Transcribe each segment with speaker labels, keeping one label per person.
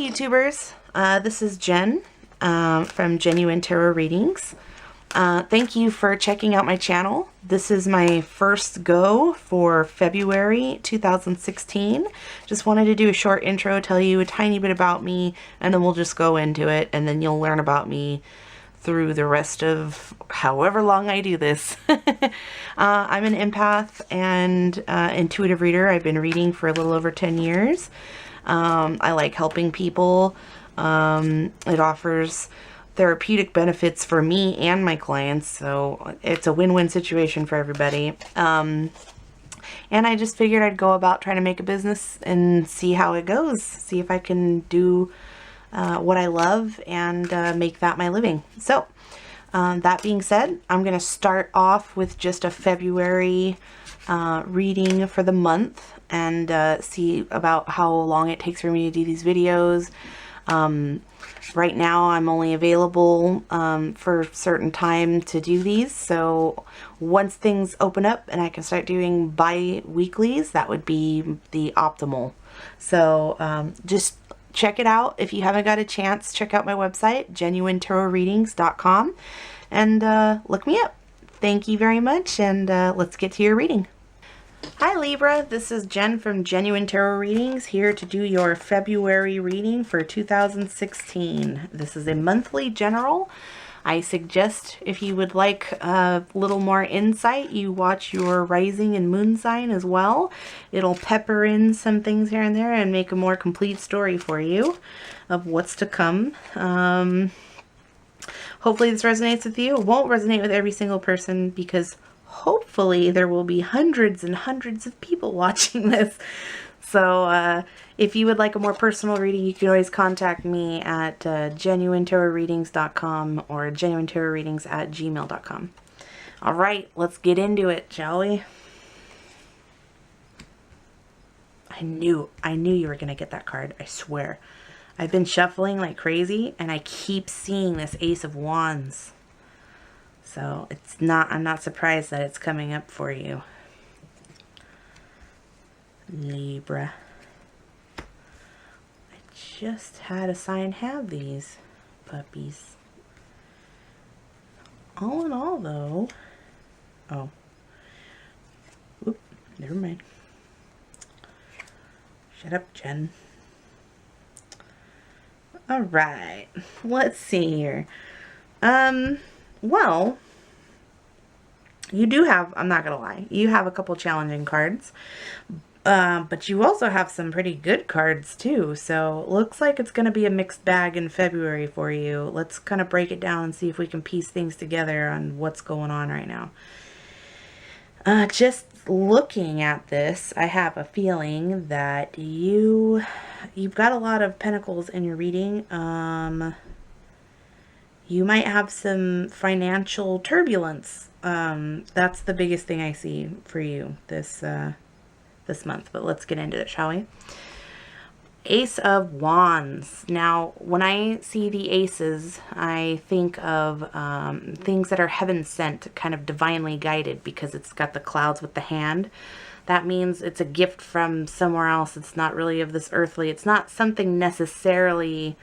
Speaker 1: YouTubers, this is Jen from Genuine Tarot Readings. Thank you for checking out my channel. This is my first go for February 2016. Just wanted to do a short intro, tell you a tiny bit about me, and then we'll just go into it, and then you'll learn about me through the rest of however long I do this. I'm an empath and intuitive reader. I've been reading for a little over 10 years. I like helping people. It offers therapeutic benefits for me and my clients, so it's a win-win situation for everybody. And I just figured I'd go about trying to make a business and see how it goes, see if I can do what I love and make that my living. So that being said, I'm going to start off with just a February reading for the month and see about how long it takes for me to do these videos. Right now I'm only available for a certain time to do these, so once things open up and I can start doing bi-weeklies, that would be the optimal. So just check it out. If you haven't got a chance, check out my website, genuinetarotreadings.com, and look me up. Thank you very much, and let's get to your reading. Hi Libra, this is Jen from Genuine Tarot Readings, here to do your February reading for 2016. This is a monthly general. I suggest if you would like a little more insight, you watch your rising and moon sign as well. It'll pepper in some things here and there and make a more complete story for you of what's to come. Hopefully this resonates with you. It won't resonate with every single person because hopefully there will be hundreds and hundreds of people watching this. So if you would like a more personal reading, you can always contact me at genuinetarotreadings.com or genuinetarotreadings@gmail.com. All right, let's get into it, shall we? I knew you were going to get that card, I swear. I've been shuffling like crazy and I keep seeing this Ace of Wands. So I'm not surprised that it's coming up for you, Libra. I just had a sign have these puppies. All in all though, oh, whoop, never mind. Shut up, Jen. All right, let's see here. Well, you do have, I'm not gonna lie, you have a couple challenging cards, but you also have some pretty good cards too, so it looks like it's gonna be a mixed bag in February for you. Let's kind of break it down and see if we can piece things together on what's going on right now. Just looking at this, I have a feeling that you've got a lot of pentacles in your reading. You might have some financial turbulence. That's the biggest thing I see for you this month. But let's get into it, shall we? Ace of Wands. Now, when I see the aces, I think of things that are heaven sent, kind of divinely guided, because it's got the clouds with the hand. That means it's a gift from somewhere else. It's not really of this earthly. It's not something necessarily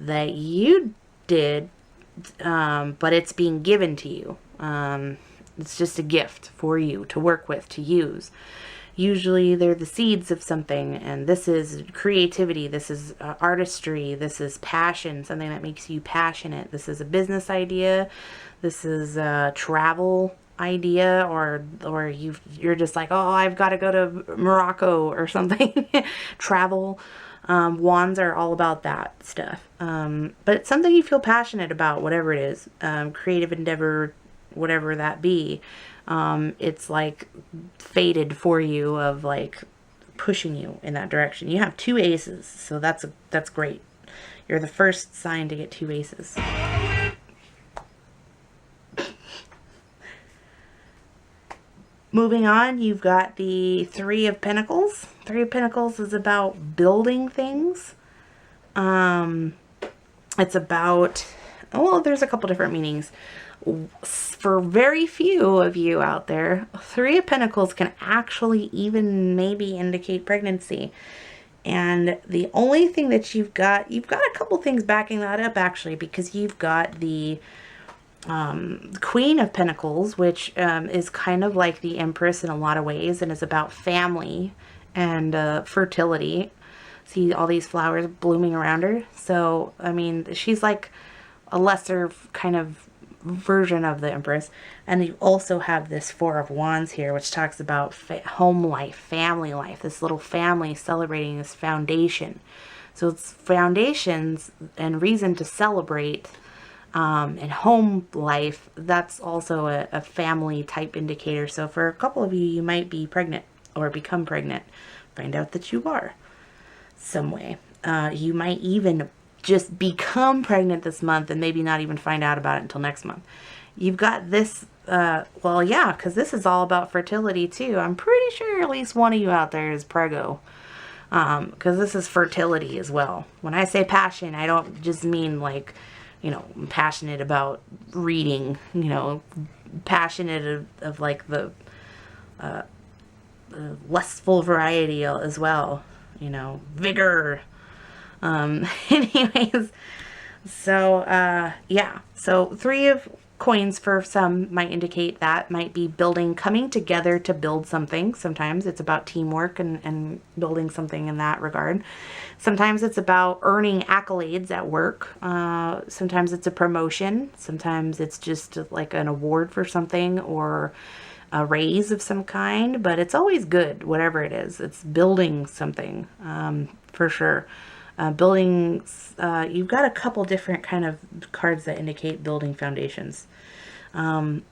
Speaker 1: that you did, but it's being given to you. It's just a gift for you to work with, to use. Usually they're the seeds of something, and this is creativity, this is artistry, this is passion, something that makes you passionate. This is a business idea, this is a travel idea, or you're just like, oh, I've got to go to Morocco or something. Travel. Wands are all about that stuff. But it's something you feel passionate about, whatever it is. Creative endeavor, whatever that be. It's like fated for you, of like pushing you in that direction. You have two aces, so that's great. You're the first sign to get two aces. Moving on, you've got the Three of Pentacles. Three of Pentacles is about building things. It's about, well, there's a couple different meanings. For very few of you out there, Three of Pentacles can actually even maybe indicate pregnancy. And the only thing that you've got a couple things backing that up, actually, because you've got the Queen of Pentacles, which is kind of like the Empress in a lot of ways, and is about family and fertility. See all these flowers blooming around her. So, I mean, she's like a lesser kind of version of the Empress. And you also have this Four of Wands here, which talks about home life, family life, this little family celebrating this foundation. So it's foundations and reason to celebrate. And home life, that's also a family type indicator. So for a couple of you, you might be pregnant or become pregnant. Find out that you are some way. You might even just become pregnant this month and maybe not even find out about it until next month. You've got this, well, yeah, because this is all about fertility too. I'm pretty sure at least one of you out there is preggo. Because this is fertility as well. When I say passion, I don't just mean like, you know, I'm passionate about reading, you know, passionate of like the lustful variety as well, you know, vigor. Anyways, so, yeah, so Three of Coins for some might indicate that might be building, coming together to build something. Sometimes it's about teamwork and building something in that regard. Sometimes it's about earning accolades at work. Sometimes it's a promotion. Sometimes it's just like an award for something or a raise of some kind, but it's always good, whatever it is. It's building something, for sure. Buildings, you've got a couple different kind of cards that indicate building foundations.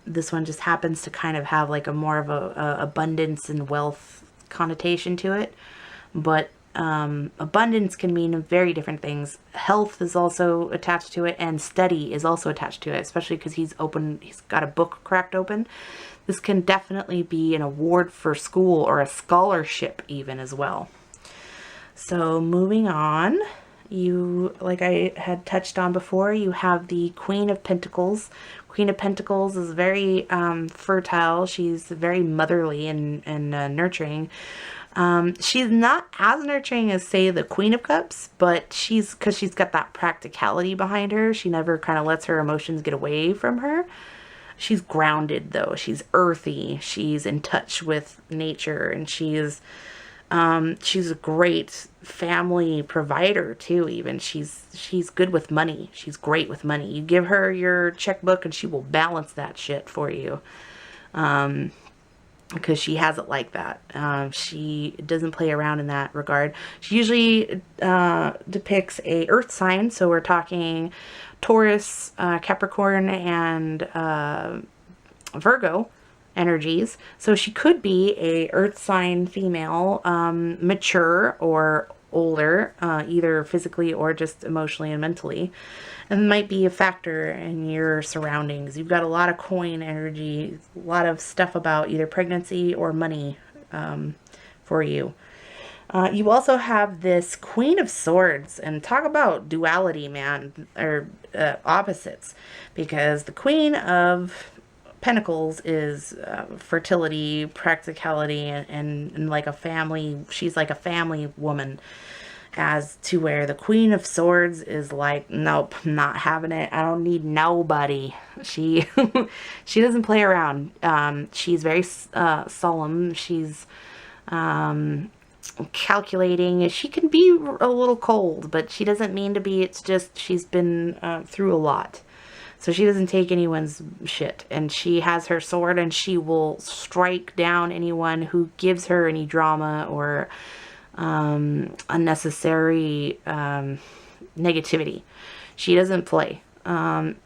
Speaker 1: This one just happens to kind of have like a more of a abundance and wealth connotation to it, but abundance can mean very different things. Health is also attached to it, and study is also attached to it, especially because he's got a book cracked open. This can definitely be an award for school or a scholarship even as well. So moving on, you, like I had touched on before, you have the Queen of Pentacles. Queen of Pentacles is very fertile. She's very motherly and nurturing. She's not as nurturing as, say, the Queen of Cups, but because she's got that practicality behind her. She never kind of lets her emotions get away from her. She's grounded, though. She's earthy. She's in touch with nature, and she's a great family provider too. Even she's good with money. She's great with money. You give her your checkbook and she will balance that shit for you. Because she has it like that. She doesn't play around in that regard. She usually depicts a earth sign. So we're talking Taurus, Capricorn, and Virgo energies. So she could be a earth sign female, mature or older, either physically or just emotionally and mentally, and might be a factor in your surroundings. You've got a lot of coin energy, a lot of stuff about either pregnancy or money for you. You also have this Queen of Swords, and talk about duality, man, or opposites, because the Queen of Pentacles is fertility, practicality, and like a family. She's like a family woman, as to where the Queen of Swords is like, nope, not having it. I don't need nobody. She she doesn't play around. She's very solemn. She's calculating. She can be a little cold, but she doesn't mean to be. It's just she's been through a lot. So she doesn't take anyone's shit, and she has her sword, and she will strike down anyone who gives her any drama or unnecessary negativity. She doesn't play.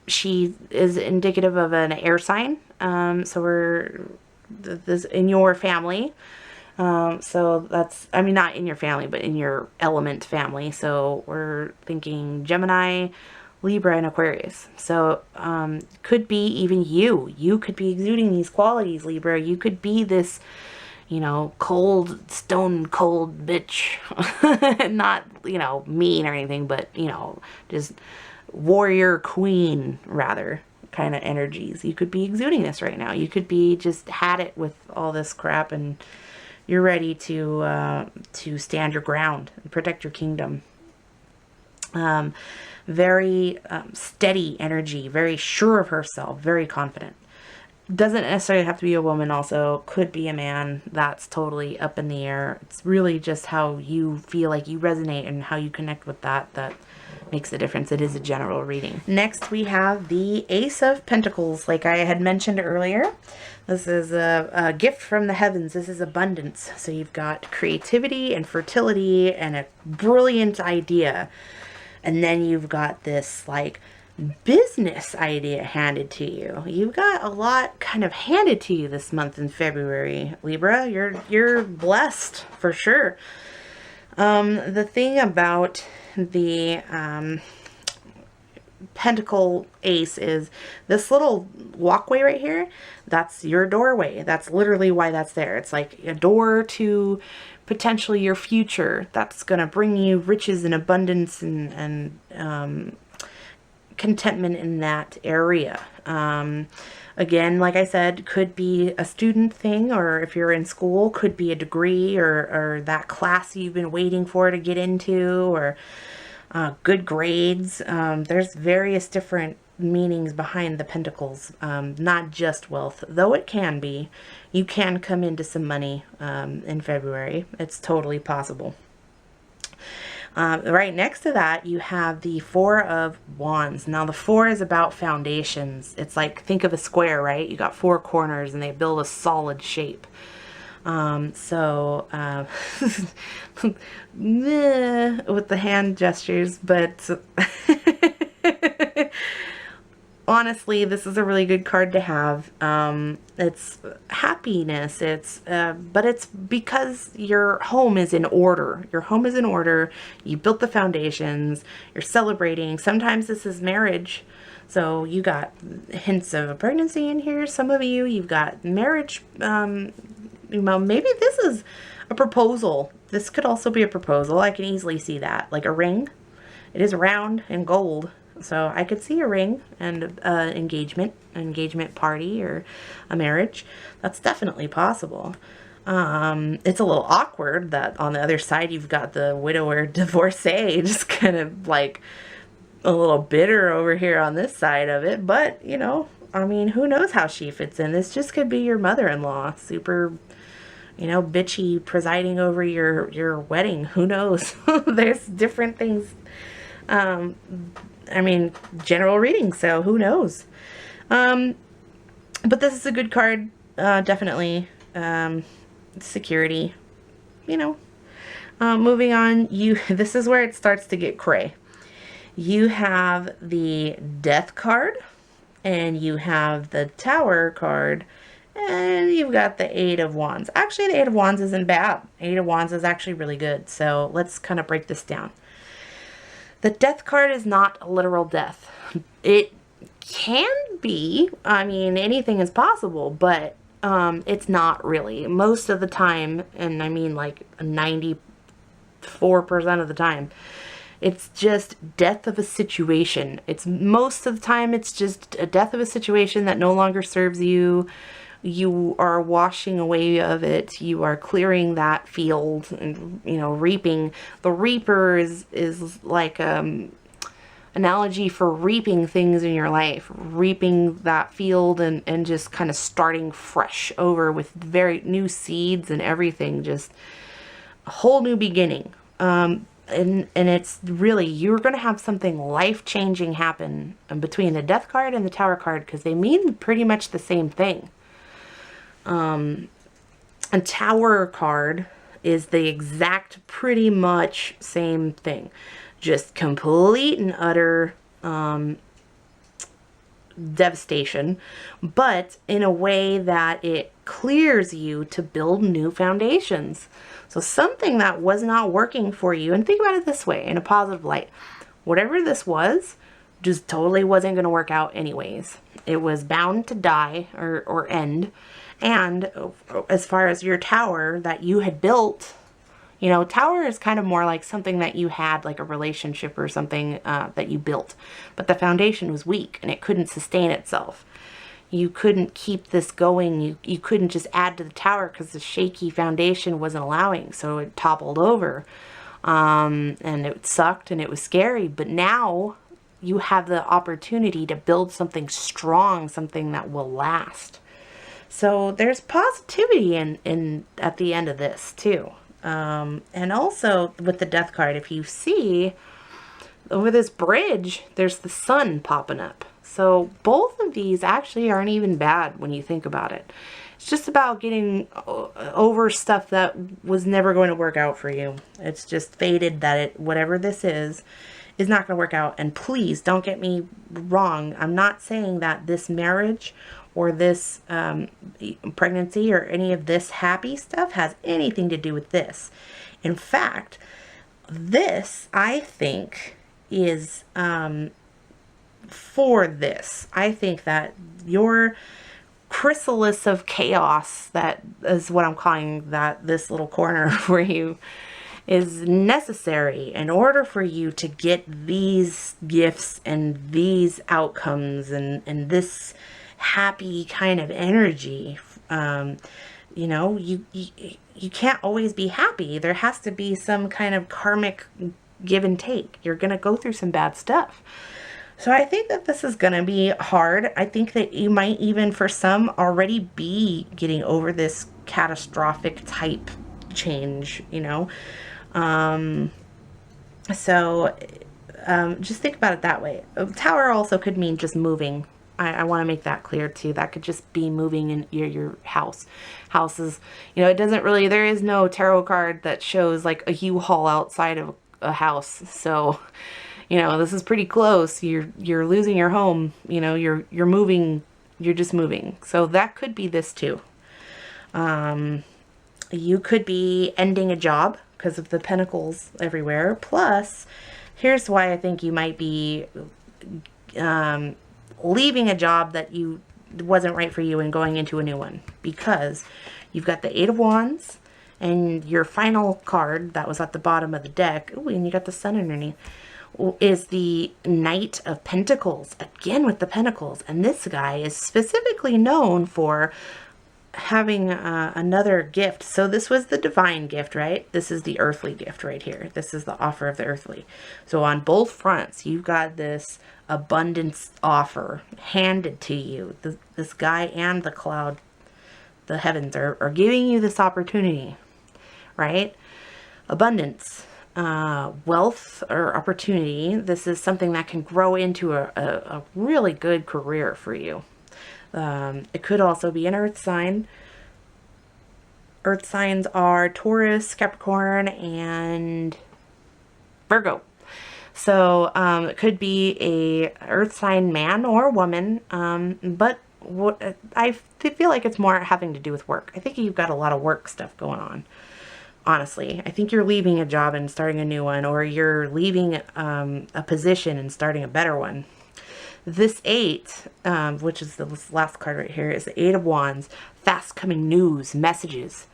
Speaker 1: She is indicative of an air sign. So we're this in your family. So that's, I mean, not in your family, but in your element family. So we're thinking Gemini, Libra, and Aquarius. So could be even you could be exuding these qualities, Libra. You could be this, you know, cold, stone cold bitch. Not, you know, mean or anything, but, you know, just warrior queen rather kind of energies. You could be exuding this right now. You could be just had it with all this crap and You're ready to stand your ground and protect your kingdom. Very steady energy, very sure of herself, very confident. Doesn't necessarily have to be a woman, also could be a man. That's totally up in the air. It's really just how you feel like you resonate and how you connect with that makes the difference. It is a general reading. Next we have the Ace of Pentacles, like I had mentioned earlier. This is a gift from the heavens. This is abundance. So you've got creativity and fertility and a brilliant idea. And then you've got this like business idea handed to you. You've got a lot kind of handed to you this month in February, Libra. You're blessed for sure. The thing about the Pentacle Ace is this little walkway right here. That's your doorway. That's literally why that's there. It's like a door to potentially your future. That's going to bring you riches and abundance and contentment in that area. Again, like I said, could be a student thing, or if you're in school, could be a degree or that class you've been waiting for to get into, or good grades. There's various different meanings behind the pentacles, not just wealth, though it can be. You can come into some money in February. It's totally possible. Right next to that, you have the Four of Wands. Now, the four is about foundations. It's like, think of a square, right? You got four corners and they build a solid shape. With the hand gestures, but honestly, this is a really good card to have. It's happiness. But it's because your home is in order. Your home is in order. You built the foundations. You're celebrating. Sometimes this is marriage. So you got hints of a pregnancy in here. Some of you've got marriage. Maybe this is a proposal. This could also be a proposal. I can easily see that. Like a ring. It is round and gold. So I could see a ring and an engagement party, or a marriage. That's definitely possible. It's a little awkward that on the other side you've got the widower divorcee, just kind of like a little bitter over here on this side of it. But, you know, I mean, who knows how she fits in. This just could be your mother-in-law, super, you know, bitchy, presiding over your wedding. Who knows? There's different things. I mean, general reading, so who knows? But this is a good card, definitely. Security, you know. Moving on, this is where it starts to get cray. You have the Death card, and you have the Tower card, and you've got the Eight of Wands. Actually, the Eight of Wands isn't bad. Eight of Wands is actually really good, so let's kind of break this down. The Death card is not a literal death. It can be. I mean, anything is possible, but it's not really. Most of the time, and I mean like 94% of the time, it's just death of a situation. Most of the time, it's just a death of a situation that no longer serves you. You are washing away of it. You are clearing that field and, you know, reaping. The reaper is like analogy for reaping things in your life, reaping that field and just kind of starting fresh over with very new seeds and everything, just a whole new beginning. And it's really, you're going to have something life-changing happen between the Death card and the Tower card, because they mean pretty much the same thing. A Tower card is the exact, pretty much same thing. Just complete and utter devastation, but in a way that it clears you to build new foundations. So something that was not working for you, and think about it this way, in a positive light, whatever this was, just totally wasn't going to work out anyways. It was bound to die or end. And as far as your tower that you had built, you know, tower is kind of more like something that you had, like a relationship or something that you built. But the foundation was weak and it couldn't sustain itself. You couldn't keep this going. You couldn't just add to the tower because the shaky foundation wasn't allowing. So it toppled over. And it sucked and it was scary. But now you have the opportunity to build something strong, something that will last. So there's positivity in at the end of this too. And also with the Death card, if you see over this bridge, there's the sun popping up. So both of these actually aren't even bad when you think about it. It's just about getting over stuff that was never going to work out for you. It's just fated that whatever this is not going to work out. And please don't get me wrong. I'm not saying that this marriage or this pregnancy or any of this happy stuff has anything to do with this. In fact, this, I think, is for this. I think that your chrysalis of chaos, that is what I'm calling this little corner for you, is necessary in order for you to get these gifts and these outcomes and this happy kind of energy. You know, you can't always be happy. There has to be some kind of karmic give and take. You're going to go through some bad stuff. So I think that this is going to be hard. I think that you might even, for some, already be getting over this catastrophic type change, you know. Just think about it that way. Tower also could mean just moving. I want to make that clear too. That could just be moving in your house. Houses, you know, it doesn't really, there is no tarot card that shows like a U-Haul outside of a house. So, you know, this is pretty close. You're losing your home, you know, you're moving, you're just moving. So that could be this too. You could be ending a job because of the pentacles everywhere. Plus, here's why I think you might be leaving a job that wasn't right for you and going into a new one, because you've got the Eight of Wands and your final card that was at the bottom of the deck. Ooh, and you got the sun underneath, is the Knight of Pentacles, again with the pentacles. And this guy is specifically known for having another gift. So this was the divine gift, right? This is the earthly gift right here. This is the offer of the earthly. So on both fronts, you've got this abundance offer handed to you. This guy and the cloud, the heavens are giving you this opportunity, right? Abundance, wealth or opportunity. This is something that can grow into a really good career for you. It could also be an earth sign. Earth signs are Taurus, Capricorn, and Virgo. So it could be a earth sign man or woman, but what I feel like it's more having to do with work. I think you've got a lot of work stuff going on. Honestly, I think you're leaving a job and starting a new one, or you're leaving a position and starting a better one. This 8, which is the last card right here, is the Eight of Wands. Fast coming news, messages,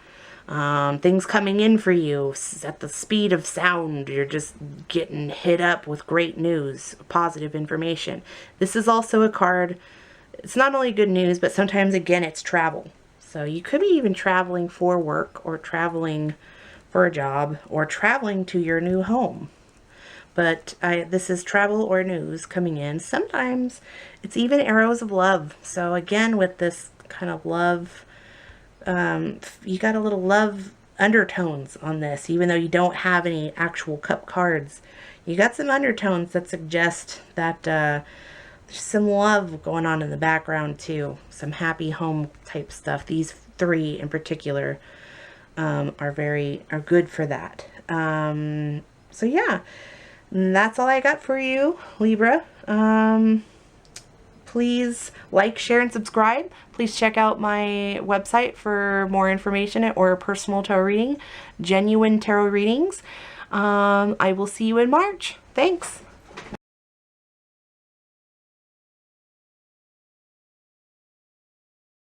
Speaker 1: things coming in for you at the speed of sound. You're just getting hit up with great news, positive information. This is also a card. It's not only good news, but sometimes, again, it's travel. So you could be even traveling for work, or traveling for a job, or traveling to your new home. But this is travel or news coming in. Sometimes it's even arrows of love. So again, with this kind of love, you got a little love undertones on this, even though you don't have any actual cup cards. You got some undertones that suggest that there's some love going on in the background too. Some happy home type stuff. These 3 in particular are good for that. So yeah. And that's all I got for you, Libra. Please like, share, and subscribe. Please check out my website for more information or personal tarot reading, Genuine Tarot Readings. I will see you in March. Thanks.